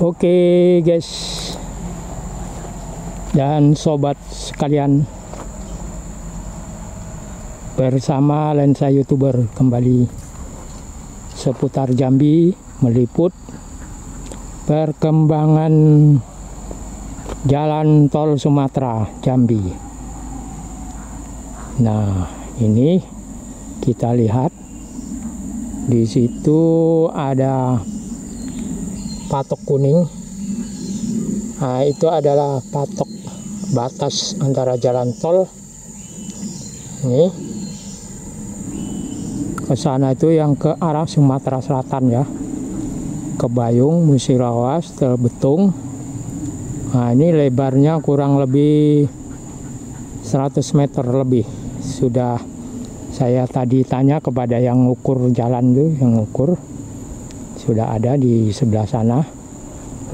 Oke guys dan sobat sekalian, bersama lensa youtuber kembali seputar Jambi meliput perkembangan jalan tol Sumatera Jambi. Nah, ini kita lihat di situ ada patok kuning. Nah, itu adalah patok batas antara jalan tol. Ini ke sana itu yang ke arah Sumatera Selatan ya, ke Bayung, Musirawas, Telbetung. Nah, ini lebarnya kurang lebih 100 meter lebih. Sudah saya tadi tanya kepada yang ngukur jalan tuh, yang ngukur sudah ada di sebelah sana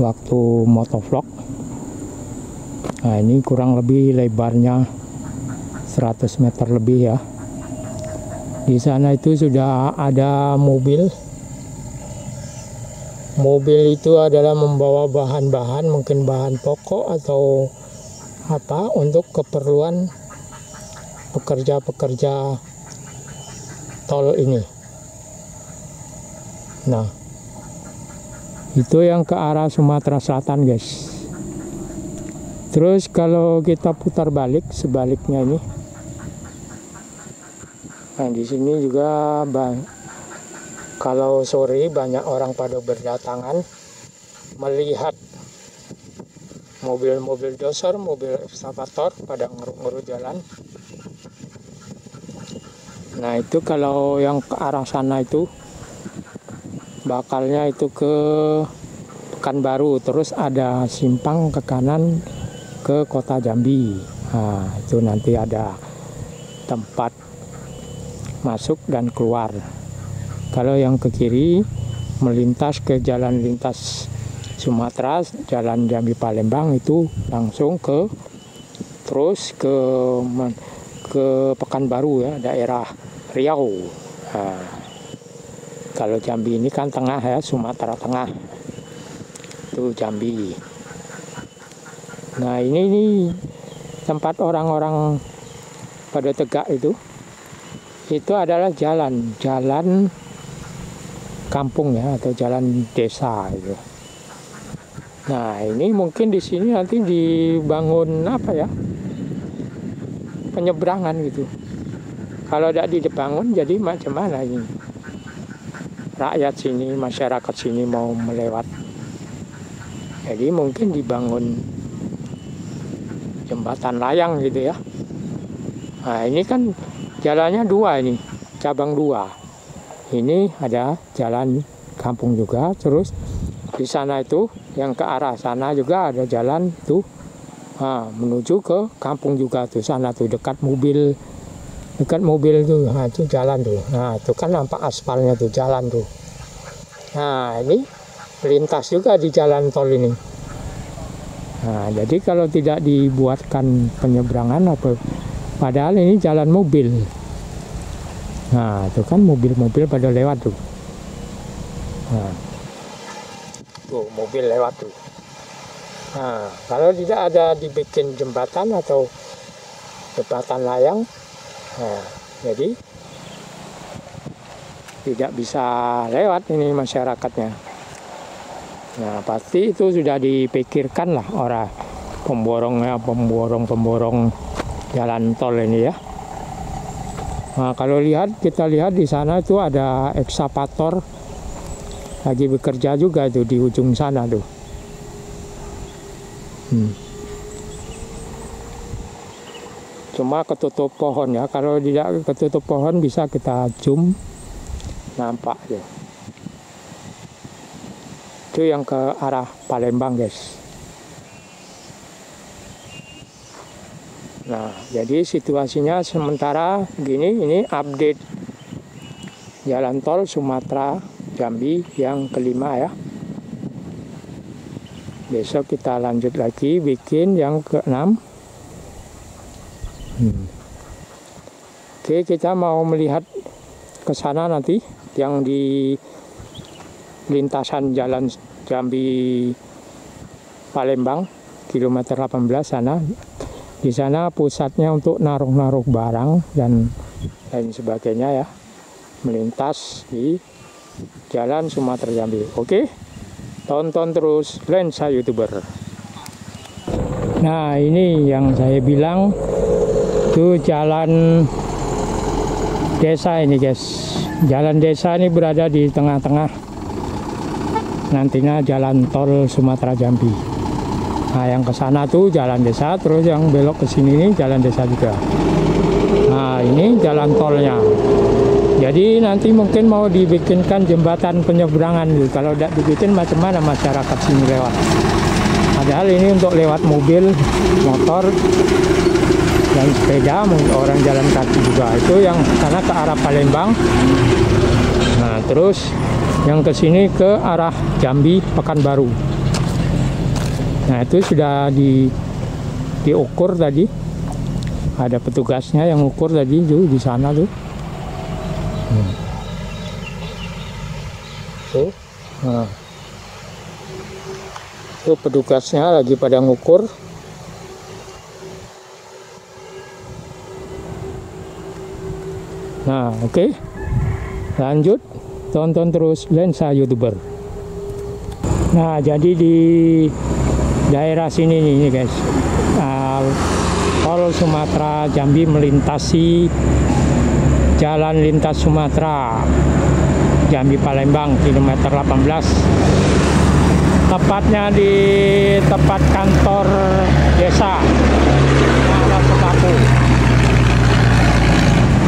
waktu motovlog. Nah, ini kurang lebih lebarnya 100 meter lebih ya. Di sana itu sudah ada mobil. Mobil itu adalah membawa bahan-bahan, mungkin bahan pokok atau apa, untuk keperluan pekerja-pekerja tol ini. Nah, itu yang ke arah Sumatera Selatan guys. Terus kalau kita putar balik sebaliknya ini, nah di sini juga kalau sore banyak orang pada berdatangan melihat mobil-mobil doser, mobil ekskavator pada ngeruk-ngeruk jalan. Nah, itu kalau yang ke arah sana itu bakalnya itu ke Pekanbaru, terus ada simpang ke kanan ke kota Jambi. Nah, itu nanti ada tempat masuk dan keluar. Kalau yang ke kiri melintas ke jalan lintas Sumatera, jalan Jambi Palembang, itu langsung ke terus ke Pekanbaru ya, daerah Riau. Nah, kalau Jambi ini kan tengah ya, Sumatera Tengah itu Jambi. Nah, ini tempat orang-orang pada tegak itu adalah jalan kampung ya, atau jalan desa itu. Nah, ini mungkin di sini nanti dibangun apa ya, penyeberangan gitu. Kalau tidak dibangun jadi macam mana ini? Rakyat sini, masyarakat sini mau melewat. Jadi mungkin dibangun jembatan layang gitu ya. Nah, ini kan jalannya dua ini, cabang dua. Ini ada jalan kampung juga, terus di sana itu yang ke arah sana juga ada jalan tuh, menuju ke kampung juga tuh, sana tuh dekat mobil tuh. Nah, itu jalan tuh. Nah, itu kan nampak aspalnya tuh, jalan tuh. Nah, ini lintas juga di jalan tol ini. Nah, jadi kalau tidak dibuatkan penyeberangan apa, padahal ini jalan mobil. Nah, itu kan mobil-mobil pada lewat tuh. Nah, tuh mobil lewat tuh. Nah, kalau tidak ada dibikin jembatan atau jembatan layang, nah, jadi tidak bisa lewat ini masyarakatnya. Nah, pasti itu sudah dipikirkan lah orang pemborong jalan tol ini ya. Nah, kalau kita lihat di sana itu ada ekskavator lagi bekerja juga tuh di ujung sana tuh. Cuma ketutup pohon ya. Kalau tidak ketutup pohon bisa kita zoom, nampak ya. Itu yang ke arah Palembang guys. Nah, jadi situasinya sementara gini, ini update jalan tol Sumatera Jambi yang kelima ya. Besok kita lanjut lagi bikin yang keenam. Oke, kita mau melihat ke sana nanti yang di lintasan jalan Jambi Palembang, kilometer 18 sana. Di sana pusatnya untuk naruh-naruh barang dan lain sebagainya ya. Melintas di Jalan Sumatera Jambi. Oke, tonton terus Lensa YouTuber. Nah, ini yang saya bilang itu jalan desa ini guys. Jalan desa ini berada di tengah-tengah nantinya jalan tol Sumatera Jambi. Nah, yang ke sana tuh jalan desa, terus yang belok ke sini nih jalan desa juga. Nah, ini jalan tolnya. Jadi nanti mungkin mau dibikinkan jembatan penyeberangan gitu. Kalau tidak dibikin macam mana masyarakat sini lewat. Padahal ini untuk lewat mobil, motor, dan sepeda, orang jalan kaki juga. Itu yang sana ke arah Palembang. Nah, terus yang ke sini ke arah Jambi, Pekanbaru. Nah, itu sudah diukur tadi. Ada petugasnya yang ukur tadi tuh di sana tuh. Tuh. Nah. Itu petugasnya lagi pada ngukur. Nah, oke. Lanjut, tonton terus Lensa YouTuber. Nah, jadi di daerah sini nih guys, tol Sumatera Jambi melintasi Jalan Lintas Sumatera Jambi Palembang kilometer 18, tepatnya di tempat kantor desa Muara Sepaku.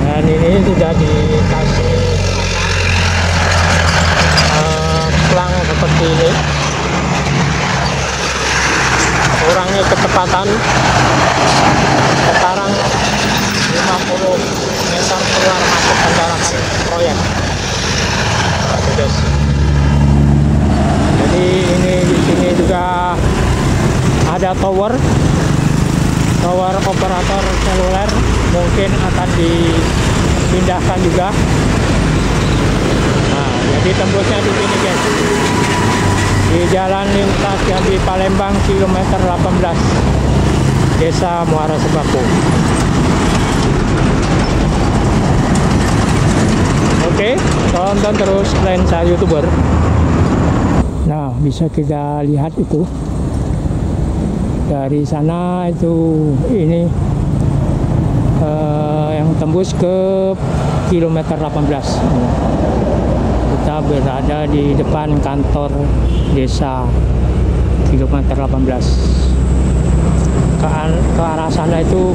Dan ini sudah dikasih plang seperti ini, kurangi kecepatan sekarang 50 meter keluar masuk kendaraan proyek. Jadi ini di sini juga ada tower operator seluler, mungkin akan dipindahkan juga. Nah, jadi tembusnya di sini guys, di Jalan Lintas Jambi Palembang kilometer 18, Desa Muara Sepaku. Oke, tonton terus Lensa YouTuber. Nah, bisa kita lihat itu dari sana itu ini yang tembus ke kilometer 18. Kita berada di depan kantor desa kilometer 18. Ke arah sana itu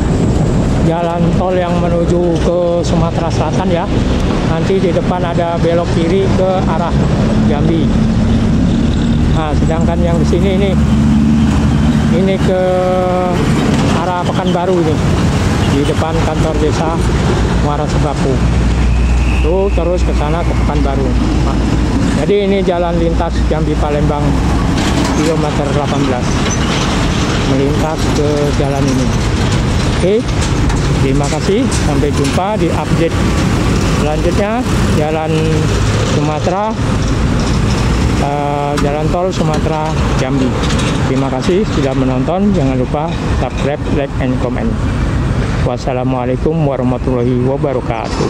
jalan tol yang menuju ke Sumatera Selatan ya. Nanti di depan ada belok kiri ke arah Jambi. Nah, sedangkan yang di sini ini ke arah Pekanbaru ini, di depan kantor desa Muara Sepaku. Tuh terus ke sana ke Pekanbaru. Nah, jadi ini jalan lintas Jambi Palembang kilometer 18, melintas ke jalan ini. Oke, terima kasih, sampai jumpa di update selanjutnya. Jalan Sumatera, jalan tol Sumatera Jambi. Terima kasih sudah menonton. Jangan lupa subscribe, like, and comment. Wassalamualaikum warahmatullahi wabarakatuh.